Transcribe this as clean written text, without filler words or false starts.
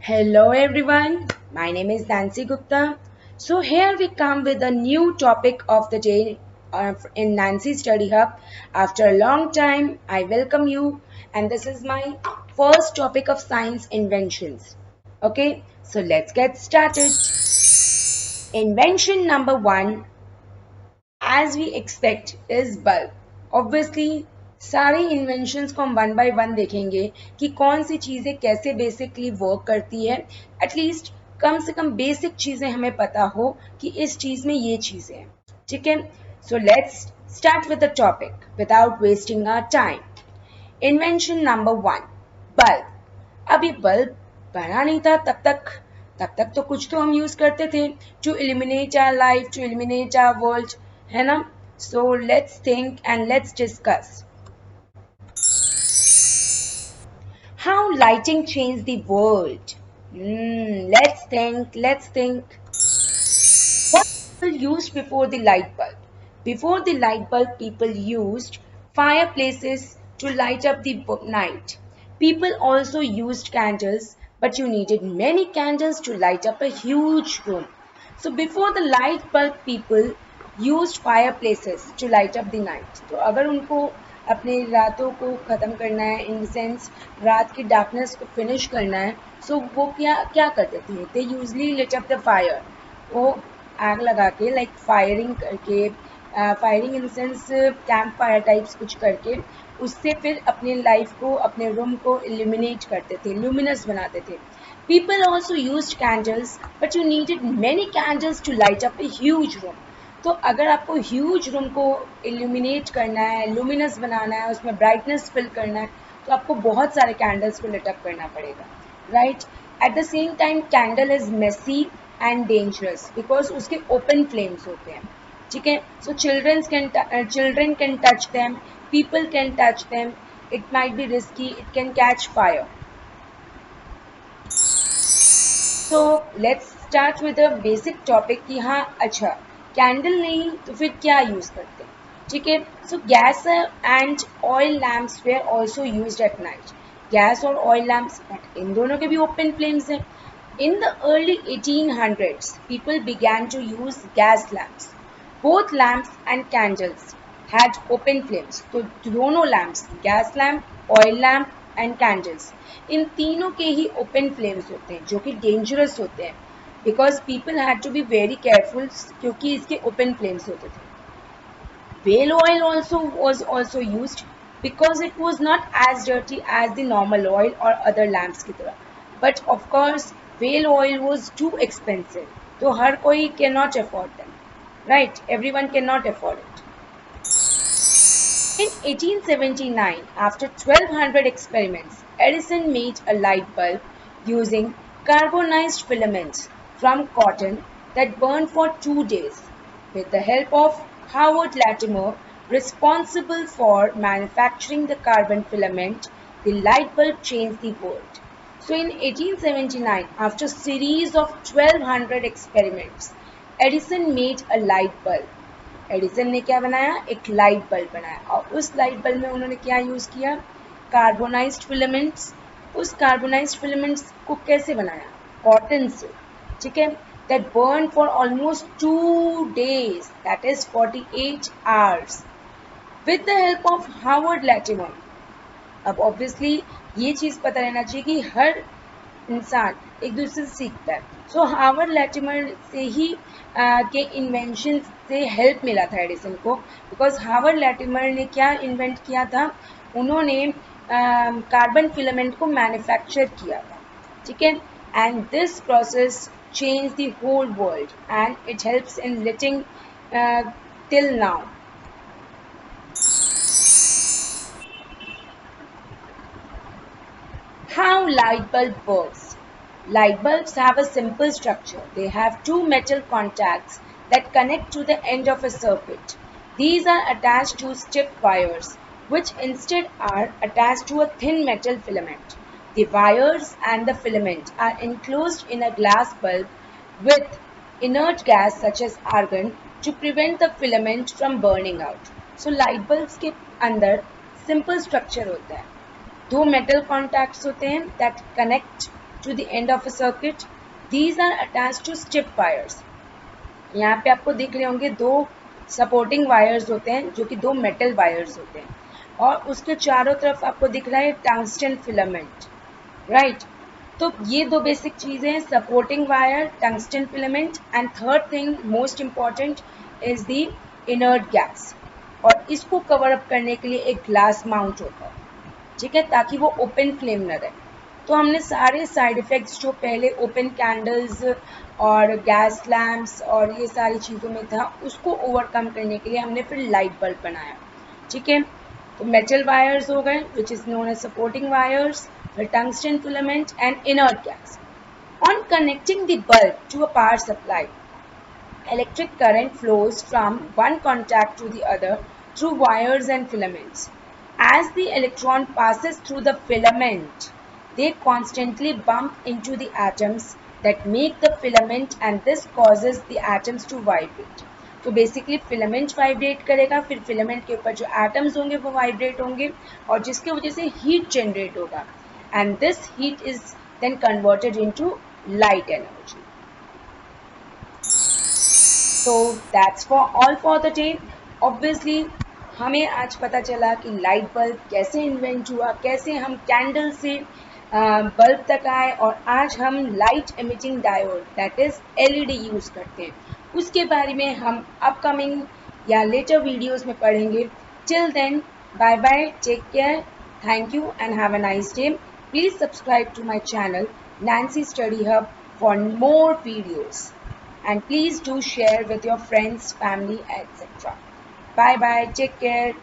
Hello everyone, my name is Nancy Gupta. So here we come with a new topic of the day in Nancy Study Hub. After a long time, I welcome you and this is my first topic of science inventions. Okay, so let's get started. Invention number one, as we expect, is bulb. Obviously, सारे inventions को हम one by one देखेंगे कि कौन सी चीज़ें कैसे basically work करती है. एटलीस्ट कम से कम बेसिक चीज़ें हमें पता हो कि इस चीज़ में ये चीज़ें हैं. ठीक है, so let's start with the topic without wasting our time. Invention number one, bulb. अब ये बल्ब बना नहीं था तब तक तो कुछ तो हम यूज करते थे to illuminate our life, to illuminate our world, है ना. So let's think and let's discuss how lighting changed the world. Let's think. What people used before the light bulb? Before the light bulb, people used fireplaces to light up the night. People also used candles, but you needed many candles to light up a huge room. So before the light bulb, people used fireplaces to light up the night. तो अगर उनको अपने रातों को ख़त्म करना है, in the sense रात की डार्कनेस को फिनिश करना है, सो वो क्या क्या करते थे? They usually lit up the fire. वो आग लगा के लाइक फायरिंग करके, firing in sense camp fire types कुछ करके उससे फिर अपने लाइफ को, अपने रूम को इल्यूमिनेट करते थे, ल्यूमिनस बनाते थे. People also use candles but you needed many candles to light up a huge room. तो अगर आपको ह्यूज रूम को इल्यूमिनेट करना है, लुमिनस बनाना है, उसमें ब्राइटनेस फिल करना है, तो आपको बहुत सारे कैंडल्स को लिट अप करना पड़ेगा, right. At the same time candle is messy and dangerous because उसके ओपन फ्लेम्स होते हैं. ठीक है, so children can touch them, people can touch them, it might be risky, it can catch fire. So let's start with a basic topic कि हाँ अच्छा candle नहीं तो फिर क्या यूज करते हैं. ठीक है, so gas and oil lamps were also used at night. Gas और ऑयल लैम्प्स, बट इन दोनों के भी ओपन फ्लेम्स हैं. In the early 1800s, people began to use gas lamps. Both lamps and candles had open flames. तो दोनों lamps, gas lamp, oil lamp and candles, इन तीनों के ही open flames होते हैं जो कि dangerous होते हैं because people had to be very careful क्योंकि इसके open flames होते थे. Whale oil also was also used because it was not as dirty as the normal oil or other lamps की तरह. But of course, whale oil was too expensive. तो हर कोई cannot afford them. Right? Everyone cannot afford it. In 1879, after 1200 experiments, Edison made a light bulb using carbonized filaments from cotton that burned for 2 days. With the help of Howard Latimer, responsible for manufacturing the carbon filament, the light bulb changed the world. So in 1879, after a series of 1200 experiments, Edison made a light bulb. Edison ने क्या बनाया? एक light bulb बनाया. और उस light bulb में उन्होंने क्या यूज किया? Carbonized filaments. उस कार्बोनाइज्ड फिलामेंट्स को कैसे बनाया? कॉटन से. ठीक है, that burn for almost 2 days, that is 48 hours, with the help of Howard Latimer. अब ऑब्वियसली ये चीज़ पता रहना चाहिए कि हर इंसान एक दूसरे से सीखता है. सो हावर्ड लैटिमर से ही के इन्वेंशन से हेल्प मिला था एडिसन को, बिकॉज हावर्ड लैटिमर ने क्या इन्वेंट किया था? उन्होंने कार्बन फिलामेंट को मैन्युफैक्चर किया था. ठीक है, and this process change the whole world and it helps in lighting till now. How light bulb works. Light bulbs have a simple structure. They have two metal contacts that connect to the end of a circuit. These are attached to stiff wires, which instead are attached to a thin metal filament. The wires and the filament are enclosed in a glass bulb with inert gas such as argon to prevent the filament from burning out. So light bulbs के अंदर simple structure होता है. दो metal contacts होते हैं that connect to the end of a circuit. These are attached to strip wires. यहाँ पे आपको दिख रहे होंगे दो सपोर्टिंग वायर्स होते हैं जो कि दो मेटल वायर्स होते हैं, और उसके चारों तरफ आपको दिख रहा है टंगस्टन फिलामेंट, राइट। तो ये दो बेसिक चीज़ें हैं, supporting wire, tungsten filament, and third thing most important is the inert gas, और इसको कवर अप करने के लिए एक ग्लास माउंट होता है, ठीक है, ताकि वो ओपन फ्लेम न रहे। तो हमने सारे साइड इफ़ेक्ट्स जो पहले ओपन कैंडल्स और गैस लैम्प्स और ये सारी चीज़ों में था, उसको ओवरकम करने के लिए हमने फिर लाइट बल्ब बनाया, ठीक है। तो मेटल वायर्स हो गए which is known as supporting wires, the tungsten filament and inert gas. On connecting the bulb to a power supply, electric current flows from one contact to the other through wires and filaments. As the electron passes through the filament, they constantly bump into the atoms that make the filament, and this causes the atoms to vibrate. तो basically filament vibrate करेगा, फिर filament के ऊपर जो atoms होंगे वो vibrate होंगे, और जिसके वजह से हीट जनरेट होगा, and this heat is then converted into light energy. So that's for all for the day. Obviously हमें आज पता चला कि लाइट बल्ब कैसे इन्वेंट हुआ, कैसे हम कैंडल से बल्ब तक आए, और आज हम light emitting diode that is LED use करते हैं। उसके बारे में हम अपकमिंग या लेटर वीडियोस में पढ़ेंगे। Till then, bye bye, take care, thank you and have a nice day. Please subscribe to my channel Nancy Study Hub for more videos, and please do share with your friends, family, etc. Bye bye, take care.